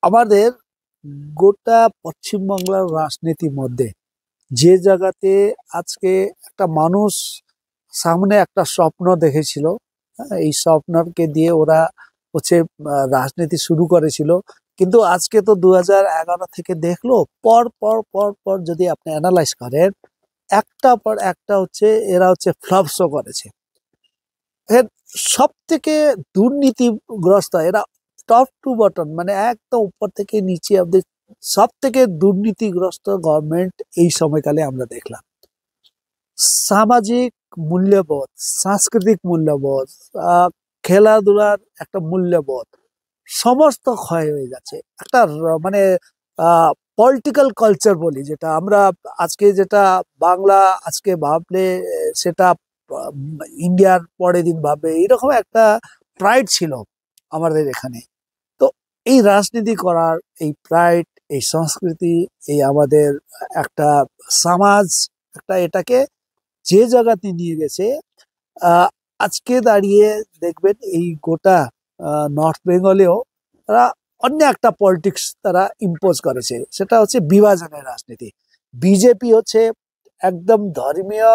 আমাদের গোটা পশ্চিমবাংলার রাজনীতির মধ্যে যে জায়গাতে আজকে একটা মানুষ সামনে একটা স্বপ্ন দেখেছিল, এই স্বপ্নকে দিয়ে ওরা হচ্ছে রাজনীতি শুরু করেছিল। কিন্তু আজকে তো 2011 থেকে দেখলো, পর পর পর পর যদি আপনি অ্যানালাইজ করেন, একটা পর একটা হচ্ছে এরা হচ্ছে ফ্লপ শো করেছে। এর সব থেকে দুর্নীতিগ্রস্ত এরা, টপ টু বটম, মানে একদম উপর থেকে নিচে অব্দি সব থেকে দুর্নীতিগ্রস্ত গভর্নমেন্ট এই সময়কালে আমরা দেখলাম। সামাজিক মূল্যবোধ, সাংস্কৃতিক মূল্যবোধ, খেলাধুলার একটা মূল্যবোধ সমস্ত ক্ষয় হয়ে যাচ্ছে। একটা মানে পলিটিক্যাল কালচার বলি, যেটা আমরা আজকে যেটা বাংলা আজকে ভাবলে সেটা ইন্ডিয়ার পরের দিন ভাববে, এরকম একটা প্রাইড ছিল আমাদের এখানে। তো এই রাজনীতি করার এই প্রাইড, এই সংস্কৃতি, এই আমাদের একটা সমাজ, একটা এটাকে যে জায়গাতে নিয়ে গেছে, আহ, আজকে দাঁড়িয়ে দেখবেন এই গোটা নর্থ বেঙ্গলেও তারা অন্য একটা পলিটিক্স তারা ইম্পোজ করেছে, সেটা হচ্ছে বিভাজনের রাজনীতি। বিজেপি হচ্ছে একদম ধর্মীয়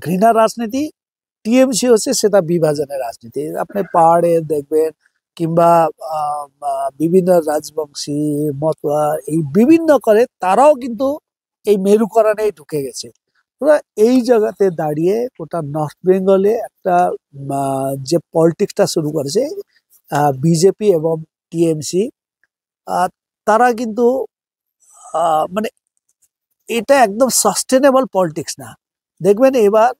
ঘৃণা রাজনীতি, টিএমসি হচ্ছে সেটা বিভাজনের রাজনীতি। আপনি পাহাড়ে দেখবেন, কিংবা বিভিন্ন রাজবংশী মতোয়া এই বিভিন্ন করে তারাও কিন্তু এই মেরুকরণেই ঢুকে গেছে। ওরা এই জায়গাতে দাঁড়িয়ে গোটা নর্থ বেঙ্গলে একটা যে পলিটিক্সটা শুরু করেছে বিজেপি এবং টিএমসি, তারা কিন্তু মানে এটা একদম সাস্টেনেবল পলিটিক্স না। দেখবেন এবার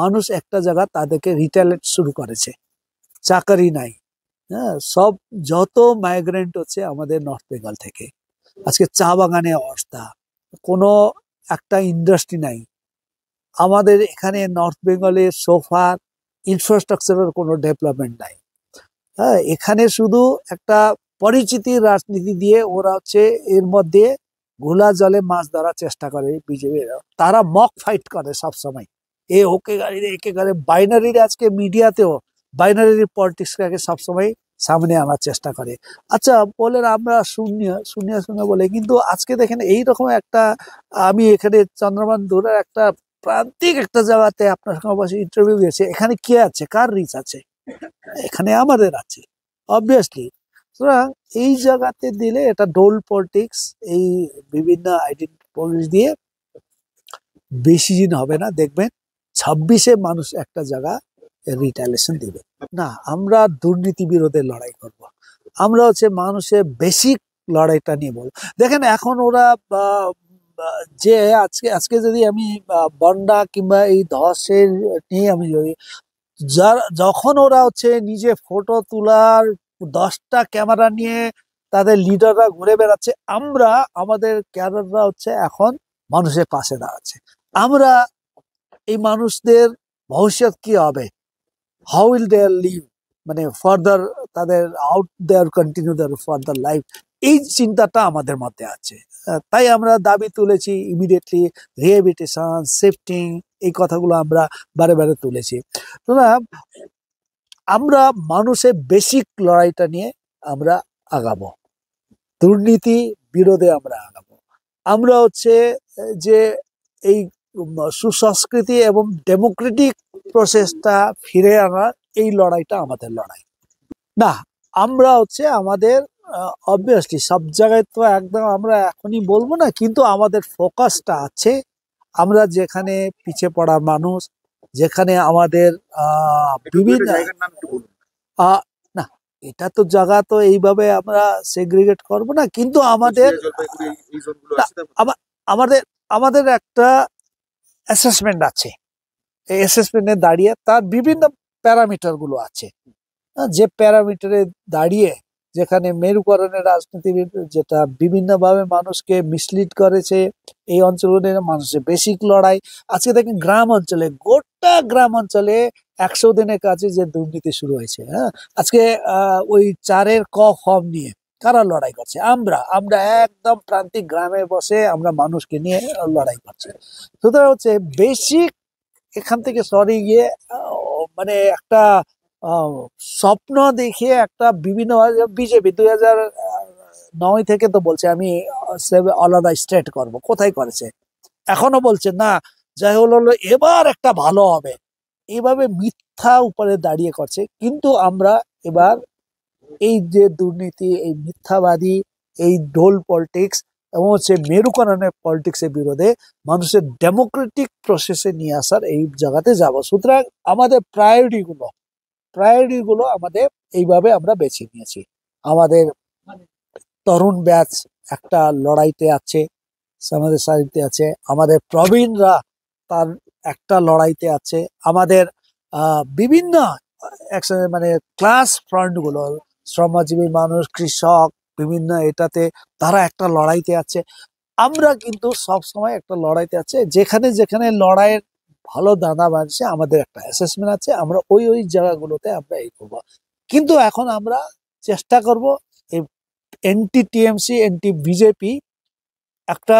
মানুষ একটা জায়গা তাদেরকে রিটালেট শুরু করেছে, চাকরি নাই। হ্যাঁ, সব যত মাইগ্রেন্ট হচ্ছে আমাদের নর্থ বেঙ্গল থেকে। আজকে চা বাগানে অবস্থা, কোনো একটা ইন্ডাস্ট্রি নাই আমাদের এখানে। নর্থ বেঙ্গলে সোফার ইনফ্রাস্ট্রাকচারের কোনো ডেভেলপমেন্ট নাই। হ্যাঁ, এখানে শুধু একটা পরিচিতির রাজনীতি দিয়ে ওরা হচ্ছে এর মধ্যে ঘোলা জলে মাছ ধরার চেষ্টা করে। বিজেপি তারা মক ফাইট করে সব সময়, এ ওকে গাড়ি একে গাড়ি বাইনারির, আজকে মিডিয়াতেও বাইনারি পলিটিক্সটাকে সবসময় সামনে আনার চেষ্টা করে। আচ্ছা বলেন আমরা শূন্য শূন্য শূন্য বলে, কিন্তু আজকে দেখেন এইরকম একটা, আমি এখানে চন্দ্রবান্ধুরের একটা প্রান্তিক একটা জায়গাতে আপনার সঙ্গে বসে ইন্টারভিউ দিয়েছে, এখানে কে আছে, কার রিচ আছে? এখানে আমাদের আছে অবভিয়াসলি। সুতরাং এই জায়গাতে দিলে এটা ডোল পলিটিক্স, এই বিভিন্ন আইডেন্টি পলিটিক্স দিয়ে বেশি দিন হবে না, দেখবেন 26-এ মানুষ একটা জায়গা রিটালিয়েশন দিবে না। আমরা দুর্নীতি বিরোধে লড়াই করব, আমরা হচ্ছে মানুষের বেসিক লড়াইটা নিয়ে বলবো। দেখেন এখন ওরা যে আজকে আজকে যদি আমি বন্ডা কিংবা এই ধসের নিয়ে আমি যদি, যখন ওরা হচ্ছে নিজে ফটো তোলার 10টা ক্যামেরা নিয়ে তাদের লিডাররা ঘুরে বেড়াচ্ছে, আমরা আমাদের ক্যাডাররা হচ্ছে এখন মানুষের পাশে দাঁড়াচ্ছে। আমরা এই মানুষদের ভবিষ্যৎ কি হবে, হাউ উইল দেয়ার লিভ, মানে ফার্দার তাদের out their continue their further life, এই চিন্তাটা আমাদের মধ্যে আছে। তাই আমরা দাবি তুলেছি ইমিডিয়েটলি রিহ্যাবিলিটেশন, শিফটিং, এই কথাগুলো আমরা বারে বারে তুলেছি। তোমরা আমরা মানুষের বেসিক লড়াইটা নিয়ে আমরা আগাবো, দুর্নীতি বিরোধে আমরা আগাবো। আমরা হচ্ছে যে এই সুসংস্কৃতি এবং ডেমোক্রেটিক প্রসেসটা ফিরে আনার এই লড়াইটা আমাদের লড়াই না। আমরা হচ্ছে আমাদের অবভিয়াসলি সব জায়গায় তো একদম আমরা এখনই বলবো না, কিন্তু আমাদের ফোকাসটা আছে আমরা যেখানে পিছিয়ে পড়া মানুষ, যেখানে আমাদের বিভিন্ন না, এটা তো জায়গা তো এইভাবে আমরা সেগ্রিগেট করব না, কিন্তু আমাদের আমাদের আমাদের একটা অ্যাসেসমেন্ট আছে। এই অ্যাসেসমেন্টে দাঁড়িয়ে তার বিভিন্ন প্যারামিটার গুলো আছে, যে প্যারামিটারে দাঁড়িয়ে যেখানে মেরুকরণের রাজনীতি যেটা বিভিন্নভাবে মানুষকে মিসলিড করেছে, এই অঞ্চলের মানুষের বেসিক লড়াই। আজকে দেখেন গ্রাম অঞ্চলে, গোটা গ্রাম অঞ্চলে 100 দিনের কাছে যে দুর্নীতি শুরু হয়েছে। হ্যাঁ, আজকে ওই চারের ক ফর্ম নিয়ে কারা লড়াই করছে? আমরা আমরা একদম প্রান্তিক গ্রামে বসে আমরা মানুষকে নিয়ে লড়াই করছি। সুতরাং হচ্ছে বেসিক এখান থেকে সরে গিয়ে মানে একটা স্বপ্ন দেখিয়ে একটা বিভিন্ন বিজেপি 2009 থেকে তো বলছে আমি আলাদা স্টেট করব, কোথায় করেছে? এখনো বলছে না, যাই হলো এবার একটা ভালো হবে, এইভাবে মিথ্যা উপরে দাঁড়িয়ে করছে। কিন্তু আমরা এবার এই যে দুর্নীতি, এই মিথ্যাবাদী, এই ঢোল পলিটিক্স এবং হচ্ছে মেরুকরণের পলিটিক্স এর বিরোধে মানুষের ডেমোক্রেটিক প্রসেসে নিয়ে আসার এই জায়গাতে যাব। সুতরাং আমাদের প্রায়োরিটি গুলো আমাদের এইভাবে আমরা বেছে নিয়েছি। আমাদের তরুণ ব্যাচ একটা লড়াইতে আছে, আমাদের সারিতে আছে। আমাদের প্রবীণরা তার একটা লড়াইতে আছে। আমাদের বিভিন্ন মানে ক্লাস ফ্রন্ট গুলো, শ্রমজীবী মানুষ, কৃষক, বিভিন্ন এটাতে তারা একটা লড়াইতে আছে। আমরা কিন্তু সব সময় একটা লড়াইতে আছে, যেখানে যেখানে লড়াইয়ের ভালো দানা বাঁধছে আমাদের একটা অ্যাসেসমেন্ট আছে, আমরা ওই জায়গাগুলোতে আমরা এই করবো। কিন্তু এখন আমরা চেষ্টা করব এই এনটি টিএমসি এনটি বিজেপি একটা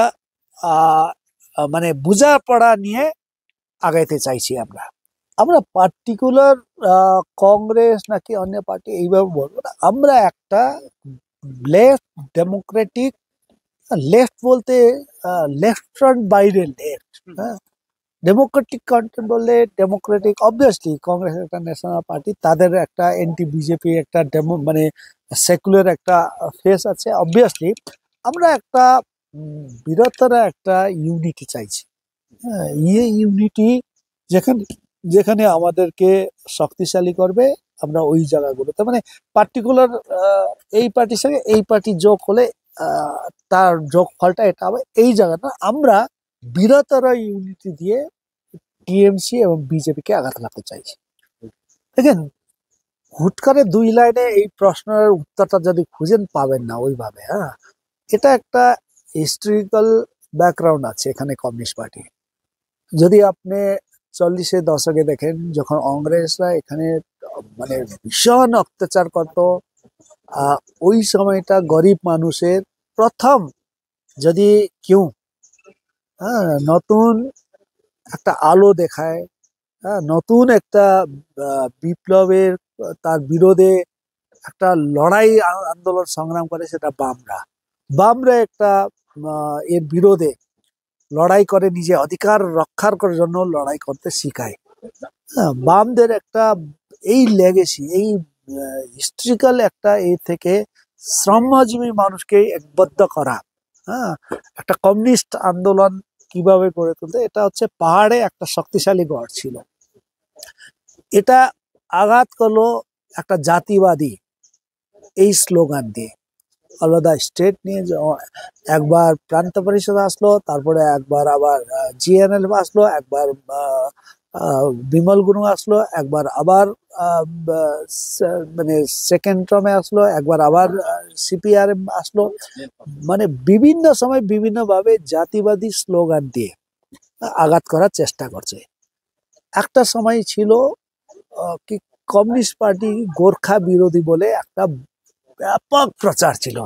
মানে বোঝাপড়া নিয়ে আগাইতে চাইছি। আমরা আমরা পার্টিকুলার কংগ্রেস নাকি অন্য পার্টি এইভাবে বলবো না। আমরা একটা লেফট ডেমোক্রেটিক, লেফট বলতে লেফট ফ্রন্ট বাইরে লেফট, হ্যাঁ, ডেমোক্রেটিক কন্টেন্ট বললে ডেমোক্রেটিক অবভিয়াসলি কংগ্রেস একটা ন্যাশনাল পার্টি, তাদের একটা এনটি বিজেপি একটা মানে সেকুলার একটা ফেস আছে অবভিয়াসলি। আমরা একটা বৃহত্তর একটা ইউনিটি চাইছি। হ্যাঁ, ইউনিটি যেখানে যেখানে আমাদেরকে শক্তিশালী করবে, আমরা ওই জায়গাগুলোতে মানে পার্টিকুলার এই পার্টির সঙ্গে এই পার্টি যোগ হলে তার যোগ ফলটা এটা হবে, এই জায়গাটা আমরা বৃহত্তর ইউনিটি দিয়ে টিএমসি এবং বিজেপিকে আঘাত লাগতে চাইছি। দেখেন, হুট করে 2 লাইনে এই প্রশ্নের উত্তরটা যদি খুঁজেন পাবেন না ওইভাবে। হ্যাঁ, এটা একটা হিস্ট্রিক্যাল ব্যাকগ্রাউন্ড আছে এখানে কমিউনিস্ট পার্টি। যদি আপনি 40-এর দশকে দেখেন, যখন কংগ্রেসরা এখানে মানে ভীষণ অত্যাচার করতো, ওই সময়টা গরিব মানুষের প্রথম যদি কেউ নতুন একটা আলো দেখায়, নতুন একটা বিপ্লবের তার বিরোধে একটা লড়াই আন্দোলন সংগ্রাম করে, সেটা বামরা একটা এর বিরোধে লড়াই করে, নিজে অধিকার রক্ষার করার জন্য লড়াই করতে শিখায়। হ্যাঁ, বামদের একটা এই লেগেসি, এই হিস্ট্রিক্যাল একটা এ থেকে শ্রমজীবী মানুষকে একবদ্ধ করা, হ্যাঁ, একটা কমিউনিস্ট আন্দোলন কিভাবে গড়ে তুলতে, এটা হচ্ছে পাহাড়ে একটা শক্তিশালী গড় ছিল। এটা আঘাত করলো একটা জাতিবাদী এই স্লোগান দিয়ে, আলাদা স্টেট নিয়ে। একবার প্রান্ত পরিষদ আসলো, তারপরে একবার আবার জিএনএল আসলো, একবার বিমল গুরু আসলো, একবার আবার মানে সেকেন্ড টার্মে আসলো, একবার আবার সিপিআরএম আসলো। মানে বিভিন্ন সময় বিভিন্ন ভাবে জাতিবাদী স্লোগান দিয়ে আঘাত করার চেষ্টা করছে। একটা সময় ছিল কি কমিউনিস্ট পার্টি গোর্খা বিরোধী বলে একটা ব্যাপক প্রচার ছিল।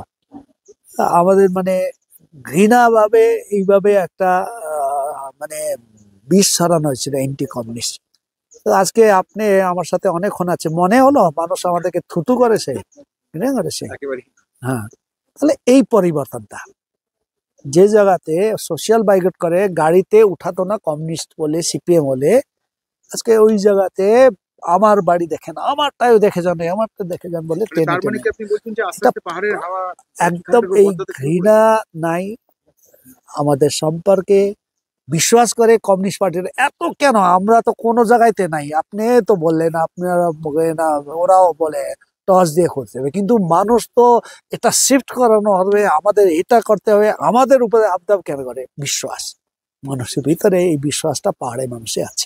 আমাদের মানে ঘৃণা ভাবে এইভাবে একটা মানে বিষ ছড়ানো হয়েছিল এন্টি কমিউনিস্ট। আজকে আপনি আমার সাথে অনেকক্ষণ আছে, মনে হলো মানুষ আমাদেরকে থুতু করেছে, করেছে। হ্যাঁ, তাহলে এই পরিবর্তনটা যে জায়গাতে সোশ্যাল বাইকট করে গাড়িতে উঠাতো না কমিউনিস্ট বলে, সিপিএম বলে, আজকে ওই জায়গাতে আমার বাড়ি দেখেন, আমারটাও দেখে যান, আমারটা দেখে যান বলে একদম এই ঘৃণা নাই আমাদের সম্পর্কে। বিশ্বাস করে কমিউনিস্ট পার্টির এত কেন, আমরা তো কোনো জায়গাতে নাই। আপনি তো বললেন, আপনারা না, ওরাও বলে টস দিয়ে খুঁজতে হবে, কিন্তু মানুষ তো এটা শিফট করানো হবে, আমাদের এটা করতে হবে, আমাদের উপরে আবদাব কেন করে? বিশ্বাস, মানুষের ভিতরে এই বিশ্বাসটা পাহাড়ে মানুষে আছে।